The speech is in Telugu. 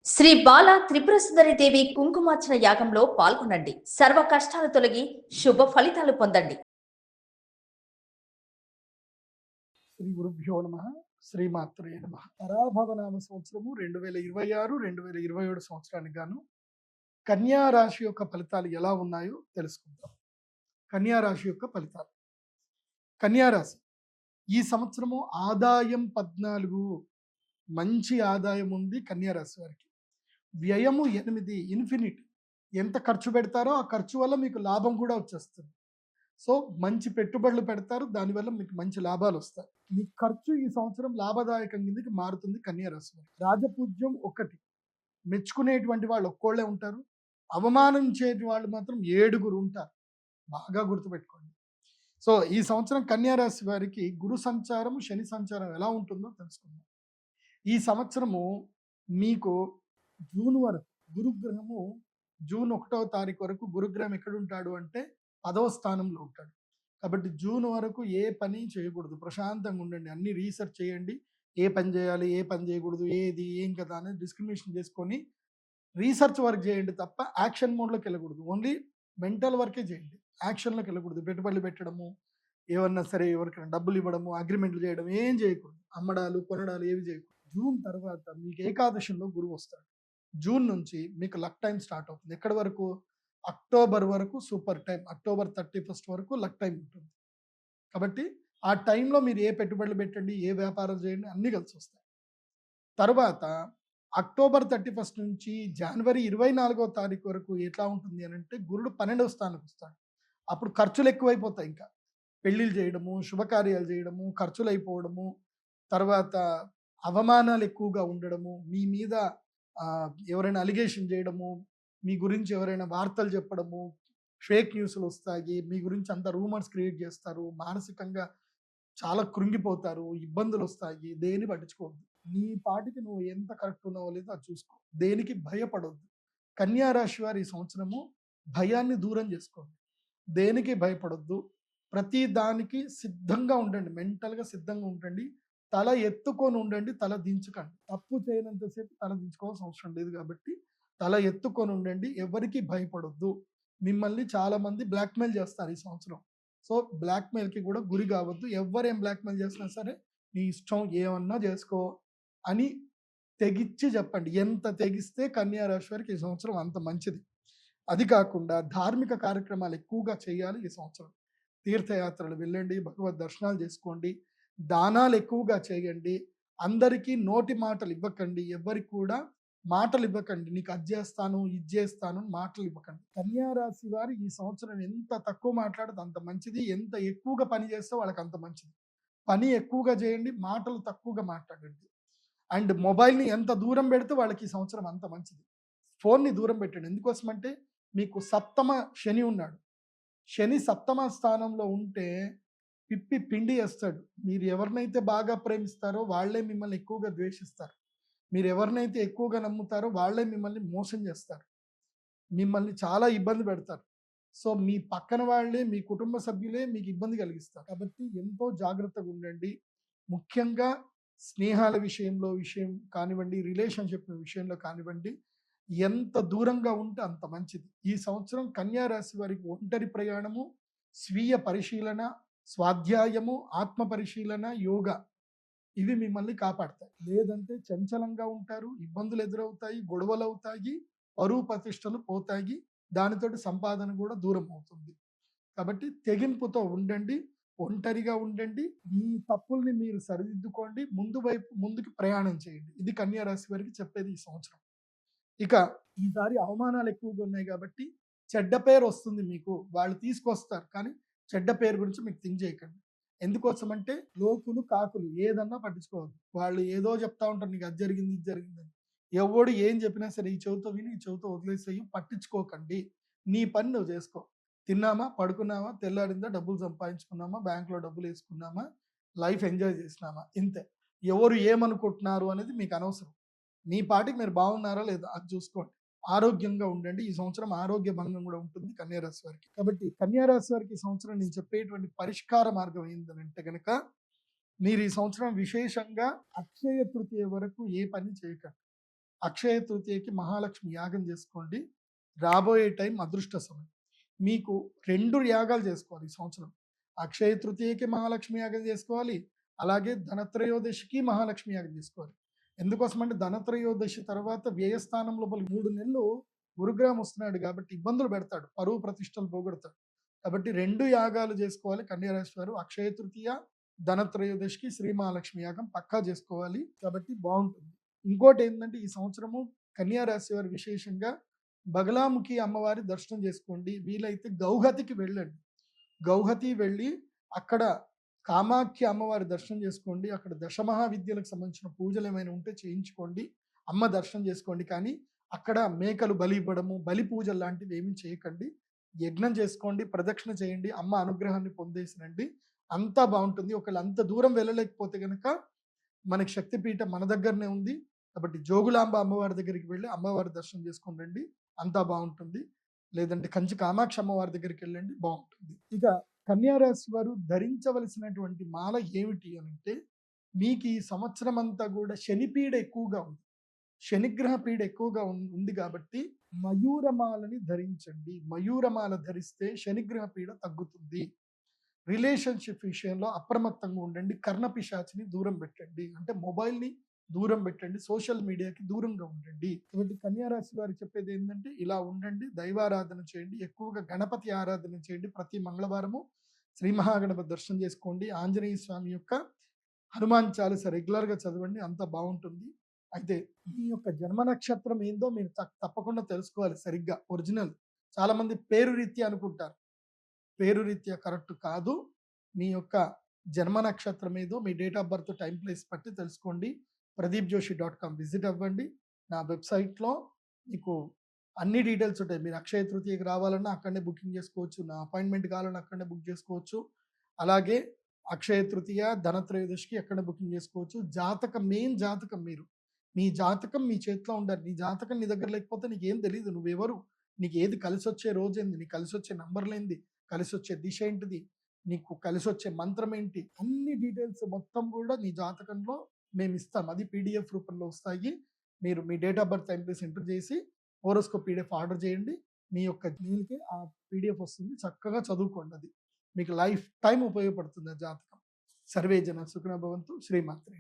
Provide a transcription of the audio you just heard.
శ్రీ బాల త్రిపుర సుందరి దేవి కుంకుమార్చన యాగంలో పాల్గొనండి. సర్వ కష్టాలు తొలగి శుభ ఫలితాలు పొందండి. శ్రీ గురుభ్యో నమ. శ్రీమాత్రే నమ. పరాభవనామ సంవత్సరము 2026 2027 సంవత్సరానికి గాను కన్యా రాశి యొక్క ఫలితాలు ఎలా ఉన్నాయో తెలుసుకుందాం. కన్యా రాశి యొక్క ఫలితాలు. కన్యా రాశి ఈ సంవత్సరము ఆదాయం 14, మంచి ఆదాయం ఉంది కన్యా రాశి వారికి. వ్యయము 8, ఇన్ఫినిటీ. ఎంత ఖర్చు పెడతారో ఆ ఖర్చు వల్ల మీకు లాభం కూడా వచ్చేస్తుంది. సో మంచి పెట్టుబడులు పెడతారు, దానివల్ల మీకు మంచి లాభాలు వస్తాయి. మీ ఖర్చు ఈ సంవత్సరం లాభదాయకం కిందకి మారుతుంది కన్యా రాశి వారికి. రాజపూజ్యం 1, మెచ్చుకునేటువంటి వాళ్ళు ఒక్కోళ్ళే ఉంటారు, అవమానించే వాళ్ళు మాత్రం 7 ఉంటారు. బాగా గుర్తుపెట్టుకోండి. సో ఈ సంవత్సరం కన్యా రాశి వారికి గురు సంచారం, శని సంచారం ఎలా ఉంటుందో తెలుసుకుందాం. ఈ సంవత్సరము మీకు జూన్ వరకు గురుగ్రహము, జూన్ 1వ తారీఖు వరకు గురుగ్రహం ఎక్కడ ఉంటాడు అంటే 10వ స్థానంలో ఉంటాడు. కాబట్టి జూన్ వరకు ఏ పని చేయకూడదు, ప్రశాంతంగా ఉండండి. అన్ని రీసెర్చ్ చేయండి, ఏ పని చేయాలి, ఏ పని చేయకూడదు, ఏది ఏం కదా అనేది డిస్క్రిమినేషన్ చేసుకొని రీసెర్చ్ వర్క్ చేయండి తప్ప యాక్షన్ మోడ్లోకి వెళ్ళకూడదు. ఓన్లీ మెంటల్ వర్కే చేయండి, యాక్షన్లోకి వెళ్ళకూడదు. పెట్టుబడులు పెట్టడము, ఏమన్నా సరే ఎవరికైనా డబ్బులు ఇవ్వడము, అగ్రిమెంట్లు చేయడం ఏం చేయకూడదు. అమ్మడాలు కొనడాలు ఏవి చేయకూడదు. జూన్ తర్వాత మీకు ఏకాదశంలో గురువు వస్తాడు. జూన్ నుంచి మీకు లక్ టైం స్టార్ట్ అవుతుంది. ఎక్కడి వరకు? అక్టోబర్ వరకు సూపర్ టైం. అక్టోబర్ 31 వరకు లక్ టైం ఉంటుంది. కాబట్టి ఆ టైంలో మీరు ఏ పెట్టుబడులు పెట్టండి, ఏ వ్యాపారం చేయండి, అన్నీ కలిసి వస్తాయి. తర్వాత అక్టోబర్ 31 నుంచి జనవరి 24వ తారీఖు వరకు ఎట్లా ఉంటుంది అని అంటే గురుడు 12వ స్థానానికి వస్తాడు. అప్పుడు ఖర్చులు ఎక్కువైపోతాయి. ఇంకా పెళ్ళిళ్ళు చేయడము, శుభకార్యాలు చేయడము, ఖర్చులు అయిపోవడము, తర్వాత అవమానాలు ఎక్కువగా ఉండడము, మీ మీద ఎవరైనా అలిగేషన్ చేయడము, మీ గురించి ఎవరైనా వార్తలు చెప్పడము, ఫేక్ న్యూస్లు వస్తాయి, మీ గురించి అంత రూమర్స్ క్రియేట్ చేస్తారు, మానసికంగా చాలా కృంగిపోతారు, ఇబ్బందులు వస్తాయి. దేని పట్టించుకోవద్దు. నీ పాటికి నువ్వు ఎంత కరెక్ట్ ఉన్నావో లేదో అది చూసుకో. దేనికి భయపడొద్దు. కన్యా రాశి వారి ఈ సంవత్సరము భయాన్ని దూరం చేసుకోండి. దేనికి భయపడొద్దు. ప్రతి దానికి సిద్ధంగా ఉండండి, మెంటల్గా సిద్ధంగా ఉండండి. తల ఎత్తుకొని ఉండండి, తల దించకండి. తప్పు చేయనంతసేపు తల దించుకోవాల్సిన అవసరం లేదు. కాబట్టి తల ఎత్తుకొని ఉండండి, ఎవరికి భయపడొద్దు. మిమ్మల్ని చాలా మంది బ్లాక్మెయిల్ చేస్తారు ఈ సంవత్సరం. సో బ్లాక్మెయిల్కి కూడా గురి కావద్దు. ఎవరేం బ్లాక్మెయిల్ చేసినా సరే నీ ఇష్టం, ఏమన్నా చేసుకో అని తెగిచ్చి చెప్పండి. ఎంత తెగిస్తే కన్యా రాశి వారికి ఈ సంవత్సరం అంత మంచిది. అది కాకుండా ధార్మిక కార్యక్రమాలు ఎక్కువగా చేయాలి ఈ సంవత్సరం. తీర్థయాత్రలు వెళ్ళండి, భగవద్ దర్శనాలు చేసుకోండి, దానాలు ఎక్కువగా చేయండి. అందరికీ నోటి మాటలు ఇవ్వకండి. ఎవరికి కూడా మాటలు ఇవ్వకండి. నీకు అది చేస్తాను, ఇది చేస్తాను మాటలు ఇవ్వకండి. కన్యా రాశి వారు ఈ సంవత్సరం ఎంత తక్కువ మాట్లాడితే అంత మంచిది. ఎంత ఎక్కువగా పని చేస్తే వాళ్ళకి అంత మంచిది. పని ఎక్కువగా చేయండి, మాటలు తక్కువగా మాట్లాడండి. అండ్ మొబైల్ని ఎంత దూరం పెడితే వాళ్ళకి ఈ సంవత్సరం అంత మంచిది. ఫోన్ని దూరం పెట్టండి. ఎందుకోసమంటే మీకు సప్తమ శని ఉన్నాడు. శని సప్తమ స్థానంలో ఉంటే పిప్పి పిండి వేస్తాడు. మీరు ఎవరినైతే బాగా ప్రేమిస్తారో వాళ్ళే మిమ్మల్ని ఎక్కువగా ద్వేషిస్తారు. మీరు ఎవరినైతే ఎక్కువగా నమ్ముతారో వాళ్ళే మిమ్మల్ని మోసం చేస్తారు, మిమ్మల్ని చాలా ఇబ్బంది పెడతారు. సో మీ పక్కన వాళ్ళే, మీ కుటుంబ సభ్యులే మీకు ఇబ్బంది కలిగిస్తారు. కాబట్టి ఎంతో జాగ్రత్తగా ఉండండి. ముఖ్యంగా స్నేహాల విషయం కానివ్వండి, రిలేషన్షిప్ విషయంలో కానివ్వండి, ఎంత దూరంగా ఉంటే అంత మంచిది. ఈ సంవత్సరం కన్యా రాశి వారికి ఒంటరి ప్రయాణము, స్వీయ పరిశీలన, స్వాధ్యాయము, ఆత్మ పరిశీలన, యోగా ఇవి మిమ్మల్ని కాపాడతాయి. లేదంటే చంచలంగా ఉంటారు, ఇబ్బందులు ఎదురవుతాయి, గొడవలు అవుతాయి, పరువు ప్రతిష్టలు పోతాయి, దానితోటి సంపాదన కూడా దూరం అవుతుంది. కాబట్టి తెగింపుతో ఉండండి, ఒంటరిగా ఉండండి, మీ తప్పుల్ని మీరు సరిదిద్దుకోండి, ముందుకు ప్రయాణం చేయండి. ఇది కన్యా రాశి వారికి చెప్పేది ఈ సంవత్సరం. ఇక ఈసారి అవమానాలు ఎక్కువగా ఉన్నాయి కాబట్టి చెడ్డ పేరు వస్తుంది మీకు. వాళ్ళు తీసుకొస్తారు, కానీ చెడ్డ పేరు గురించి మీకు థింక్ చేయకండి. ఎందుకోసమంటే లోకులు కాకులు ఏదన్నా పట్టించుకోవద్దు. వాళ్ళు ఏదో చెప్తా ఉంటారు, నీకు అది జరిగింది, ఇది జరిగిందని. ఎవడు ఏం చెప్పినా సరే ఈ చెవితో విని ఈ చెవితో వదిలేసేయి, పట్టించుకోకండి. నీ పని నువ్వు చేసుకో. తిన్నామా, పడుకున్నామా, తెల్లారిందా, డబ్బులు సంపాదించుకున్నామా, బ్యాంకులో డబ్బులు వేసుకున్నామా, లైఫ్ ఎంజాయ్ చేసినామా, ఇంతే. ఎవరు ఏమనుకుంటున్నారు అనేది మీకు అనవసరం. మీ పాటికి మీరు బాగున్నారా లేదా అది చూసుకోండి. ఆరోగ్యంగా ఉండండి. ఈ సంవత్సరం ఆరోగ్య భంగం కూడా ఉంటుంది కన్యా రాశి వారికి. కాబట్టి కన్యా రాశి వారికి ఈ సంవత్సరం నేను చెప్పేటువంటి పరిష్కార మార్గం ఏంటంటే కనుక, మీరు ఈ సంవత్సరం విశేషంగా అక్షయ తృతీయ వరకు ఏ పని చేయకండి. అక్షయ తృతీయకి మహాలక్ష్మి యాగం చేసుకోండి. రాబోయే టైం అదృష్ట సమయం. మీకు 2 యాగాలు చేసుకోవాలి ఈ సంవత్సరం. అక్షయ తృతీయకి మహాలక్ష్మి యాగం చేసుకోవాలి. అలాగే ధనత్రయోదశికి మహాలక్ష్మి యాగం చేసుకోవాలి. ఎందుకోసమంటే ధనత్రయోదశి తర్వాత వ్యయస్థానం లోపల 3 నెలలు గురుగ్రహం వస్తున్నాడు కాబట్టి ఇబ్బందులు పెడతాడు. పరువు ప్రతిష్టలు పోగొడతాడు. కాబట్టి 2 యాగాలు చేసుకోవాలి కన్యా రాశి వారు. అక్షయ తృతీయ, ధనత్రయోదశికి శ్రీ మహాలక్ష్మి యాగం పక్కా చేసుకోవాలి. కాబట్టి బాగుంటుంది. ఇంకోటి ఏంటంటే ఈ సంవత్సరము కన్యా రాశి వారు విశేషంగా బగలాముఖి అమ్మవారి దర్శనం చేసుకోండి. వీలైతే గౌహతికి వెళ్ళండి. గౌహతి వెళ్ళి అక్కడ కామాఖ్య అమ్మవారి దర్శనం చేసుకోండి. అక్కడ దశమహావిద్యలకు సంబంధించిన పూజలు ఏమైనా ఉంటే చేయించుకోండి. అమ్మ దర్శనం చేసుకోండి. కానీ అక్కడ మేకలు బలి ఇవ్వడము, బలి పూజలు లాంటివి ఏమీ చేయకండి. యజ్ఞం చేసుకోండి, ప్రదక్షిణ చేయండి, అమ్మ అనుగ్రహాన్ని పొందేసినండి. అంతా బాగుంటుంది. ఒకవేళ అంత దూరం వెళ్ళలేకపోతే కనుక మనకి శక్తిపీఠం మన దగ్గరనే ఉంది. కాబట్టి జోగులాంబ అమ్మవారి దగ్గరికి వెళ్ళి అమ్మవారి దర్శనం చేసుకొని రండి. అంతా బాగుంటుంది. లేదంటే కంచి కామాక్షి అమ్మవారి దగ్గరికి వెళ్ళండి, బాగుంటుంది. ఇక కన్యా రాశి వారు ధరించవలసినటువంటి మాల ఏమిటి అంటే, మీకు ఈ సంవత్సరం అంతా కూడా శనిపీడ ఎక్కువగా ఉంది. శనిగ్రహ పీడ ఎక్కువగా ఉంది కాబట్టి మయూరమాలని ధరించండి. మయూరమాల ధరిస్తే శనిగ్రహ పీడ తగ్గుతుంది. రిలేషన్షిప్ విషయంలో అప్రమత్తంగా ఉండండి. కర్ణపిశాచిని దూరం పెట్టండి. అంటే మొబైల్ని దూరం పెట్టండి. సోషల్ మీడియాకి దూరంగా ఉండండి. కాబట్టి కన్యా రాశి వారికి చెప్పేది ఏంటంటే ఇలా ఉండండి. దైవారాధన చేయండి. ఎక్కువగా గణపతి ఆరాధన చేయండి. ప్రతి మంగళవారము శ్రీ మహాగణపతి దర్శనం చేసుకోండి. ఆంజనేయ స్వామి యొక్క హనుమాన్ చాలీస రెగ్యులర్గా చదవండి. అంతా బాగుంటుంది. అయితే మీ యొక్క జన్మ నక్షత్రం ఏందో మీరు తప్పకుండా తెలుసుకోవాలి సరిగ్గా, ఒరిజినల్. చాలా మంది పేరు రీత్యా అనుకుంటారు. పేరు రీత్యా కరెక్ట్ కాదు. మీ యొక్క జన్మ నక్షత్రం ఏదో మీ date of birth, time, place బట్టి తెలుసుకోండి. pradeepjoshi.com విజిట్ అవ్వండి. నా వెబ్సైట్లో మీకు అన్ని డీటెయిల్స్ ఉంటాయి. మీరు అక్షయ తృతీయకి రావాలన్నా అక్కడనే బుకింగ్ చేసుకోవచ్చు. నా అపాయింట్మెంట్ కావాలన్నా అక్కడనే బుక్ చేసుకోవచ్చు. అలాగే అక్షయ తృతీయ, ధనత్రయోదశికి ఎక్కడ బుకింగ్ చేసుకోవచ్చు. జాతకం, మెయిన్ జాతకం మీరు, మీ జాతకం మీ చేతిలో ఉండాలి. నీ జాతకం నీ దగ్గర లేకపోతే నీకేం తెలియదు. నువ్వెవరు, నీకు ఏది కలిసి వచ్చే రోజు ఏంది, నీకు కలిసి వచ్చే నంబర్లు ఏంది, కలిసి వచ్చే దిశ ఏంటిది, నీకు కలిసి వచ్చే మంత్రం ఏంటి, అన్ని డీటెయిల్స్ మొత్తం కూడా నీ జాతకంలో మేము ఇస్తాం. అది పీడిఎఫ్ రూపంలో వస్తాయి. మీరు మీ date of birth, time, place enter చేసి హోరోస్కోప్ పీడిఎఫ్ ఆర్డర్ చేయండి. మీ యొక్క మెయిల్కి ఆ పీడిఎఫ్ వస్తుంది. చక్కగా చదువుకోండి. అది మీకు లైఫ్ టైం ఉపయోగపడుతుంది ఆ జాతకం. సర్వే జన సుఖినో భవంతు. శ్రీమాత్రే.